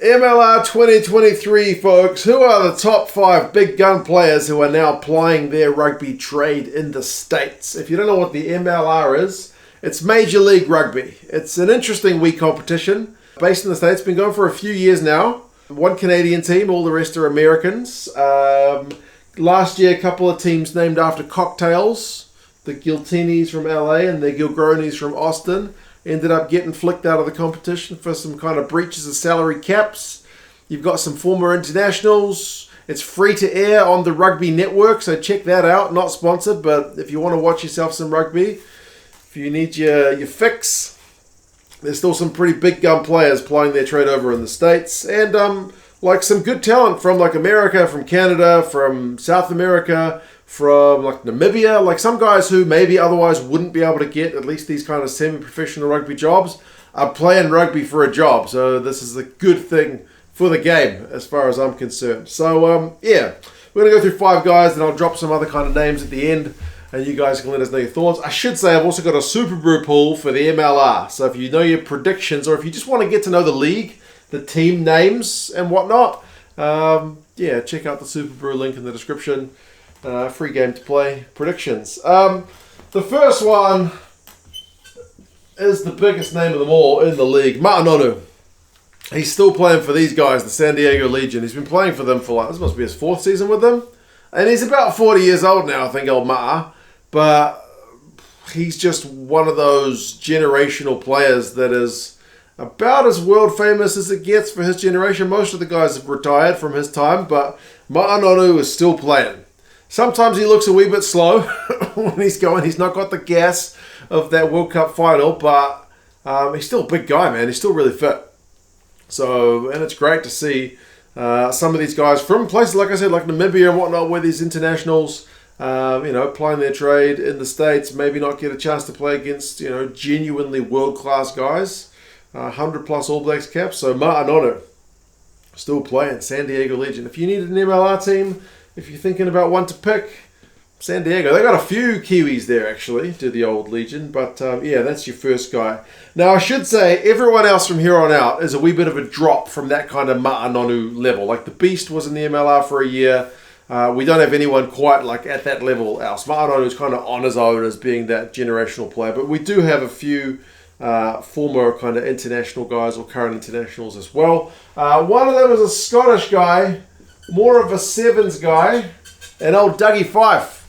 MLR 2023, folks. Who are the top 5 big gun players who are now plying their rugby trade in the States? If you don't know what the MLR is, it's Major League Rugby. It's an interesting week competition based in the States. Been going for a few years now. One Canadian team, all the rest are Americans. Last year, a couple of teams named after cocktails. The Giltinis from LA and the Gilgronis from Austin ended up getting flicked out of the competition for some kind of breaches of salary caps. You've got some former internationals. It's free to air on the Rugby Network, so check that out. Not sponsored, but if you want to watch yourself some rugby, if you need your fix, there's still some pretty big gun players plying their trade over in the States. And like some good talent from like America, from Canada, from South America, from like Namibia, like some guys who maybe otherwise wouldn't be able to get at least these kind of semi-professional rugby jobs are playing rugby for a job. So this is a good thing for the game as far as I'm concerned. So yeah, we're going to go through 5 guys and I'll drop some other kind of names at the end and you guys can let us know your thoughts. I should say I've also got a Super Brew pool for the MLR. So if you know your predictions or if you just want to get to know the league, the team names and whatnot, yeah, check out the Super Brew link in the description. Free game to play. Predictions. The first one is the biggest name of them all in the league, Matanaru. He's still playing for these guys, the San Diego Legion. He's been playing for them for like, this must be his 4th season with them. And he's about 40 years old now, I think, old Mata. But he's just one of those generational players that is about as world famous as it gets for his generation. Most of the guys have retired from his time, but Matanaru is still playing. Sometimes he looks a wee bit slow when he's going. He's not got the gas of that World Cup final, but he's still a big guy, man. He's still really fit. So, and it's great to see some of these guys from places, like I said, like Namibia and whatnot, where these internationals, plying their trade in the States, maybe not get a chance to play against, genuinely world-class guys. 100-plus All Blacks caps. So, Matanaru still playing, San Diego Legion. If you need an MLR team, if you're thinking about one to pick, San Diego. They got a few Kiwis there, actually, to the old Legion. But, yeah, that's your first guy. Now, I should say, everyone else from here on out is a wee bit of a drop from that kind of Matanaru level. Like, the Beast was in the MLR for a year. We don't have anyone quite, like, at that level else. Matanaru is kind of on his own as being that generational player. But we do have a few former kind of international guys or current internationals as well. One of them is a Scottish guy, more of a sevens guy, and old Dougie Fife.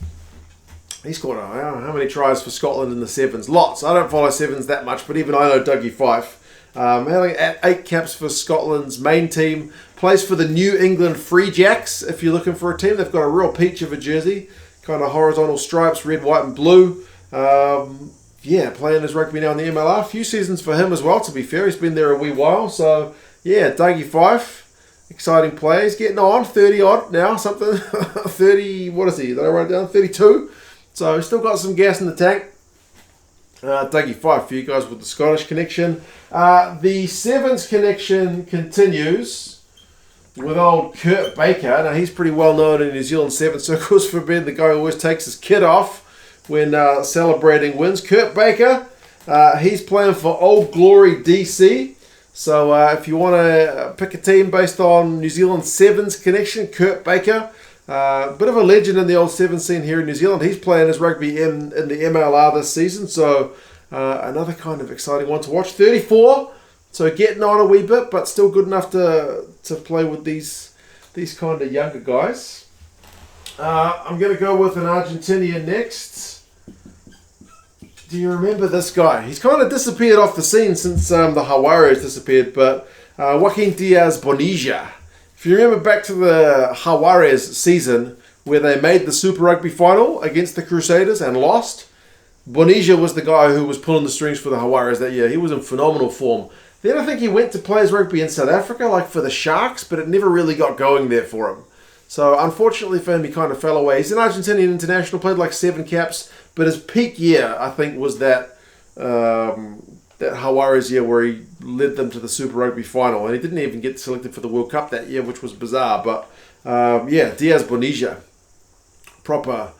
He scored, how many tries for Scotland in the sevens? Lots. I don't follow sevens that much, but even I know Dougie Fife. Having 8 caps for Scotland's main team. Plays for the New England Free Jacks, if you're looking for a team. They've got a real peach of a jersey. Kind of horizontal stripes, red, white, and blue. Yeah, playing his rugby now in the MLR. A few seasons for him as well, to be fair. He's been there a wee while. So, yeah, Dougie Fife. Exciting player. He's getting on, 30-odd now, something. 30, what is he? Did I write it down? 32. So he's still got some gas in the tank. Dougie Fife for you guys with the Scottish connection. The Sevens connection continues with old Kurt Baker. Now he's pretty well known in New Zealand Sevens circles for being the guy who always takes his kid off when celebrating wins. Kurt Baker, he's playing for Old Glory DC. So if you want to pick a team based on New Zealand Sevens connection, Kurt Baker, bit of a legend in the old Sevens scene here in New Zealand. He's playing his rugby in the MLR this season, so another kind of exciting one to watch. 34, so getting on a wee bit, but still good enough to play with these kind of younger guys. I'm going to go with an Argentinian next. Do you remember this guy? He's kind of disappeared off the scene since the Jaguares disappeared, but Joaquin Diaz Bonilla. If you remember back to the Jaguares season where they made the Super Rugby final against the Crusaders and lost, Bonilla was the guy who was pulling the strings for the Jaguares that year. He was in phenomenal form. Then I think he went to play his rugby in South Africa, like for the Sharks, but it never really got going there for him. So unfortunately for him, he kind of fell away. He's an Argentinian international, played like 7 caps, but his peak year, I think, was that Jaguares year where he led them to the Super Rugby final, and he didn't even get selected for the World Cup that year, which was bizarre. But yeah, Diaz Bonilla, proper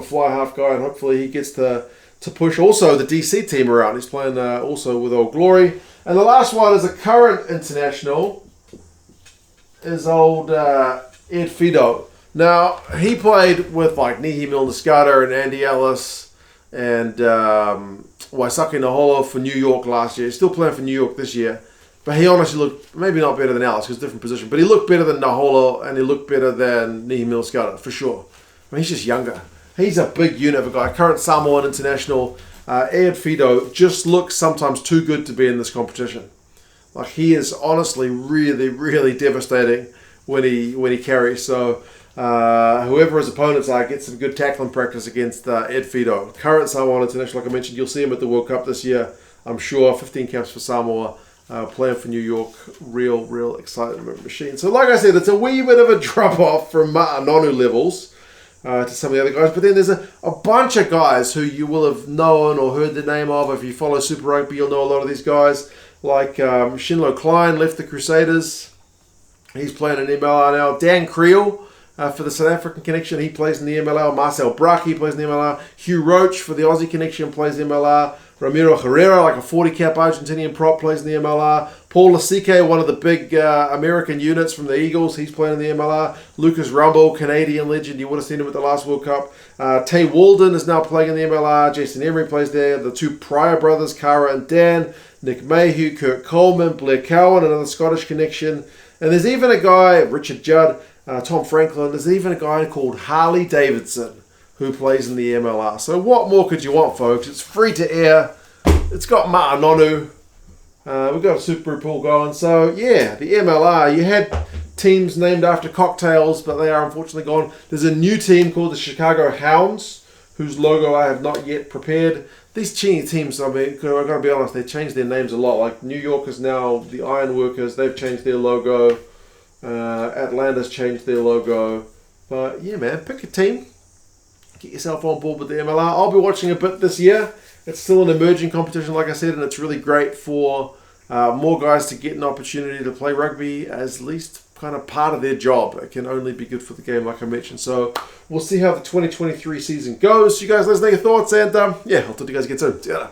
fly half guy, and hopefully he gets to push also the DC team around. He's playing also with Old Glory. And the last one is a current international, is old Ed Fido. Now, he played with like Nihi Milner-Skata and Andy Ellis and Waisake Naholo for New York last year. He's still playing for New York this year. But he honestly looked, maybe not better than Ellis because different position, but he looked better than Naholo and he looked better than Nihi Milner-Skata, for sure. I mean, he's just younger. He's a big unit of a guy. Current Samoan international. Ed Fido just looks sometimes too good to be in this competition. Like, he is honestly really, really devastating when he carries. So whoever his opponents are, get some good tackling practice against Ed Fido. Current Samoan international, like I mentioned, you'll see him at the World Cup this year. I'm sure 15 caps for Samoa, playing for New York. Real excitement machine. So like I said, it's a wee bit of a drop off from Matanaru levels to some of the other guys. But then there's a bunch of guys who you will have known or heard the name of. If you follow Super Rugby, you'll know a lot of these guys. Like Shinlo Klein left the Crusaders. He's playing in MLR now. Dan Creel for the South African connection. He plays in the MLR. Marcel Brack, he plays in the MLR. Hugh Roach for the Aussie connection plays in the MLR. Ramiro Herrera, like a 40-cap Argentinian prop, plays in the MLR. Paul Lasike, one of the big American units from the Eagles, he's playing in the MLR. Lucas Rumble, Canadian legend, you would have seen him at the last World Cup. Tay Walden is now playing in the MLR. Jason Emery plays there. The two Pryor brothers, Cara and Dan. Nick Mayhew, Kurt Coleman, Blair Cowan, another Scottish connection. And there's even a guy, Richard Judd, Tom Franklin. There's even a guy called Harley Davidson who plays in the MLR. So what more could you want, folks? It's free to air. It's got Matanaru. We've got a Super Pool going. So, yeah, the MLR. You had teams named after cocktails, but they are unfortunately gone. There's a new team called the Chicago Hounds, whose logo I have not yet prepared. These teams, I mean, I've got to be honest, they changed their names a lot. Like New York is now the Ironworkers. They've changed their logo. Atlanta's changed their logo. But, yeah, man, pick a team. Get yourself on board with the MLR. I'll be watching a bit this year. It's still an emerging competition, like I said, and it's really great for more guys to get an opportunity to play rugby as least kind of part of their job. It can only be good for the game, like I mentioned. So we'll see how the 2023 season goes. You guys, let us know your thoughts, and yeah, I'll talk to you guys again soon. See you later.